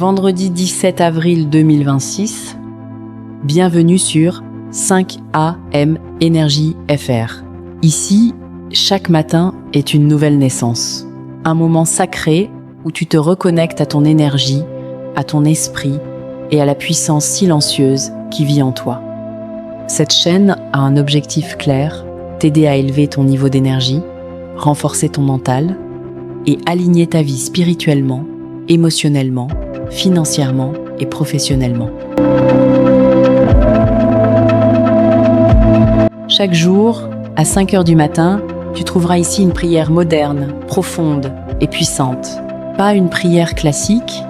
Vendredi 17 avril 2026, bienvenue sur 5AM Énergie FR. Ici, chaque matin est une nouvelle naissance. Un moment sacré où tu te reconnectes à ton énergie, à ton esprit et à la puissance silencieuse qui vit en toi. Cette chaîne a un objectif clair, t'aider à élever ton niveau d'énergie, renforcer ton mental et aligner ta vie spirituellement, émotionnellement, financièrement et professionnellement. Chaque jour, à 5h du matin, tu trouveras ici une prière moderne, profonde et puissante. Pas une prière classique,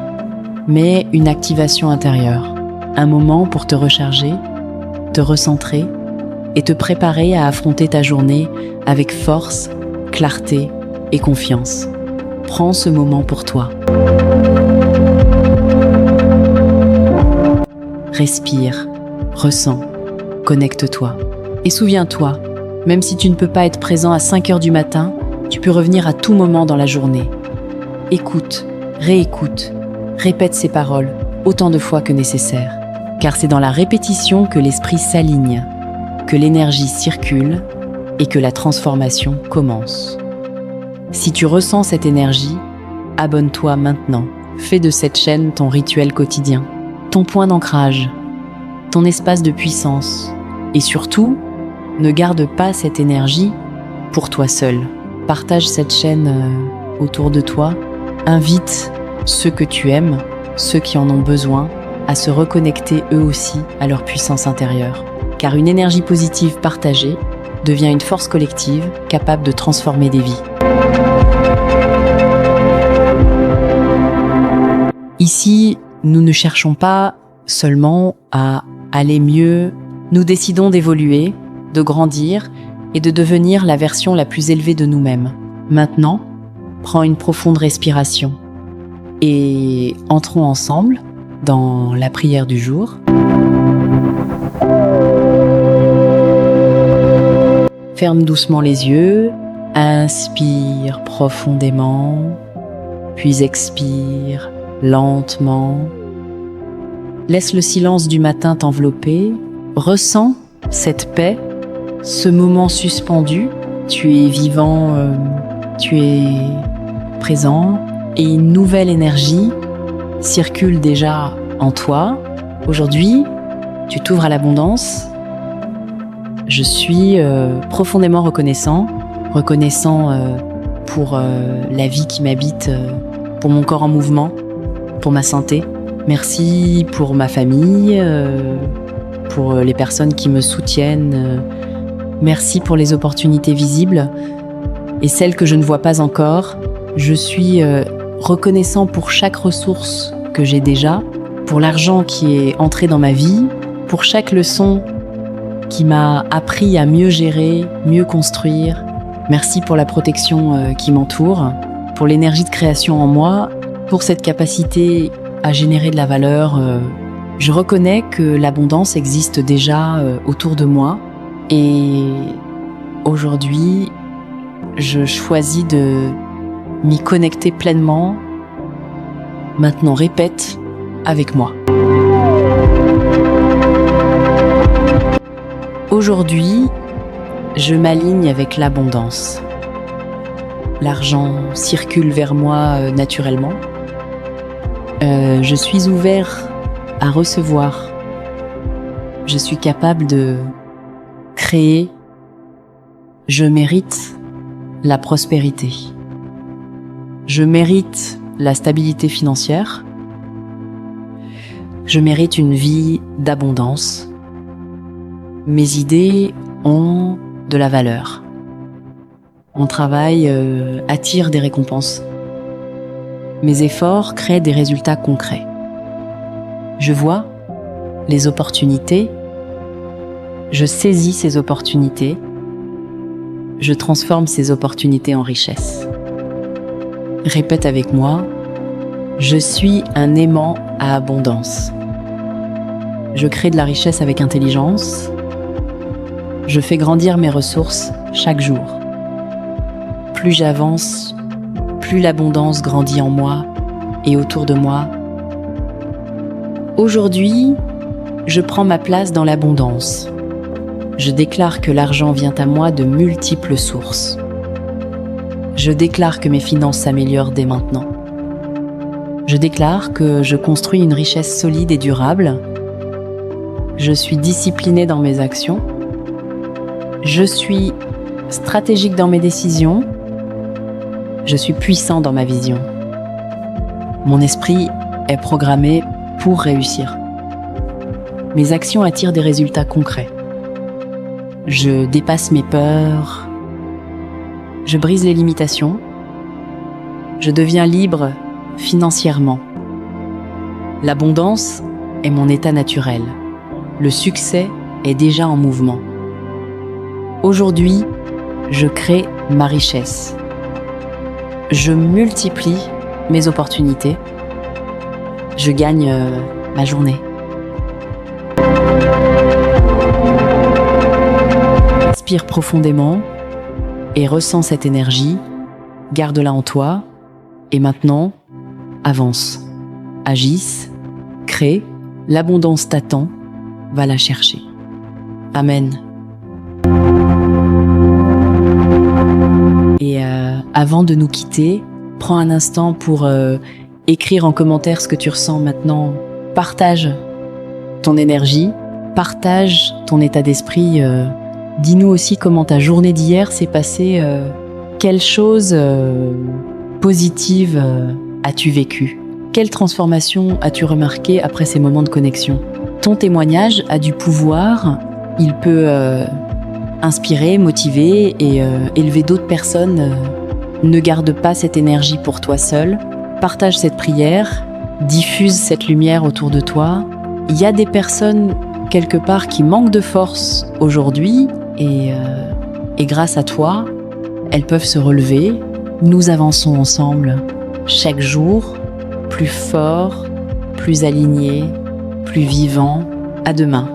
mais une activation intérieure. Un moment pour te recharger, te recentrer et te préparer à affronter ta journée avec force, clarté et confiance. Prends ce moment pour toi. Respire, ressens, connecte-toi. Et souviens-toi, même si tu ne peux pas être présent à 5h du matin, tu peux revenir à tout moment dans la journée. Écoute, réécoute, répète ces paroles autant de fois que nécessaire. Car c'est dans la répétition que l'esprit s'aligne, que l'énergie circule et que la transformation commence. Si tu ressens cette énergie, abonne-toi maintenant. Fais de cette chaîne ton rituel quotidien, ton point d'ancrage, ton espace de puissance. Et surtout, ne garde pas cette énergie pour toi seul. Partage cette chaîne autour de toi. Invite ceux que tu aimes, ceux qui en ont besoin, à se reconnecter eux aussi à leur puissance intérieure. Car une énergie positive partagée devient une force collective capable de transformer des vies. Ici, nous ne cherchons pas seulement à aller mieux, nous décidons d'évoluer, de grandir et de devenir la version la plus élevée de nous-mêmes. Maintenant, prends une profonde respiration et entrons ensemble dans la prière du jour. Ferme doucement les yeux, inspire profondément, puis expire lentement. Laisse le silence du matin t'envelopper, ressens cette paix, ce moment suspendu. Tu es vivant, tu es présent et une nouvelle énergie circule déjà en toi. Aujourd'hui, tu t'ouvres à l'abondance. Je suis profondément reconnaissant pour la vie qui m'habite, pour mon corps en mouvement, pour ma santé. Merci pour ma famille, pour les personnes qui me soutiennent. Merci pour les opportunités visibles et celles que je ne vois pas encore. Je suis reconnaissant pour chaque ressource que j'ai déjà, pour l'argent qui est entré dans ma vie, pour chaque leçon qui m'a appris à mieux gérer, mieux construire. Merci pour la protection qui m'entoure, pour l'énergie de création en moi, pour cette capacité à générer de la valeur. Je reconnais que l'abondance existe déjà autour de moi et aujourd'hui, je choisis de m'y connecter pleinement. Maintenant, répète avec moi. Aujourd'hui, je m'aligne avec l'abondance. L'argent circule vers moi naturellement. Je suis ouvert à recevoir. Je suis capable de créer. Je mérite la prospérité. Je mérite la stabilité financière. Je mérite une vie d'abondance. Mes idées ont de la valeur. Mon travail attire des récompenses. Mes efforts créent des résultats concrets. Je vois les opportunités. Je saisis ces opportunités. Je transforme ces opportunités en richesse. Répète avec moi, je suis un aimant à abondance. Je crée de la richesse avec intelligence. Je fais grandir mes ressources chaque jour. Plus j'avance, plus l'abondance grandit en moi et autour de moi. Aujourd'hui, je prends ma place dans l'abondance. Je déclare que l'argent vient à moi de multiples sources. Je déclare que mes finances s'améliorent dès maintenant. Je déclare que je construis une richesse solide et durable. Je suis discipliné dans mes actions. Je suis stratégique dans mes décisions. Je suis puissant dans ma vision. Mon esprit est programmé pour réussir. Mes actions attirent des résultats concrets. Je dépasse mes peurs. Je brise les limitations. Je deviens libre financièrement. L'abondance est mon état naturel. Le succès est déjà en mouvement. Aujourd'hui, je crée ma richesse. Je multiplie mes opportunités. Je gagne ma journée. Inspire profondément et ressens cette énergie. Garde-la en toi. Et maintenant, avance. Agisse. Crée. L'abondance t'attend. Va la chercher. Amen. Et avant de nous quitter, prends un instant pour écrire en commentaire ce que tu ressens maintenant. Partage ton énergie, partage ton état d'esprit. Dis-nous aussi comment ta journée d'hier s'est passée. Quelle chose positive as-tu vécu? Quelle transformation as-tu remarqué après ces moments de connexion? Ton témoignage a du pouvoir. Il peut inspirer, motiver et élever d'autres personnes. Ne garde pas cette énergie pour toi seul. Partage cette prière, diffuse cette lumière autour de toi. Il y a des personnes quelque part qui manquent de force aujourd'hui et grâce à toi, elles peuvent se relever. Nous avançons ensemble chaque jour, plus fort, plus aligné, plus vivant. À demain.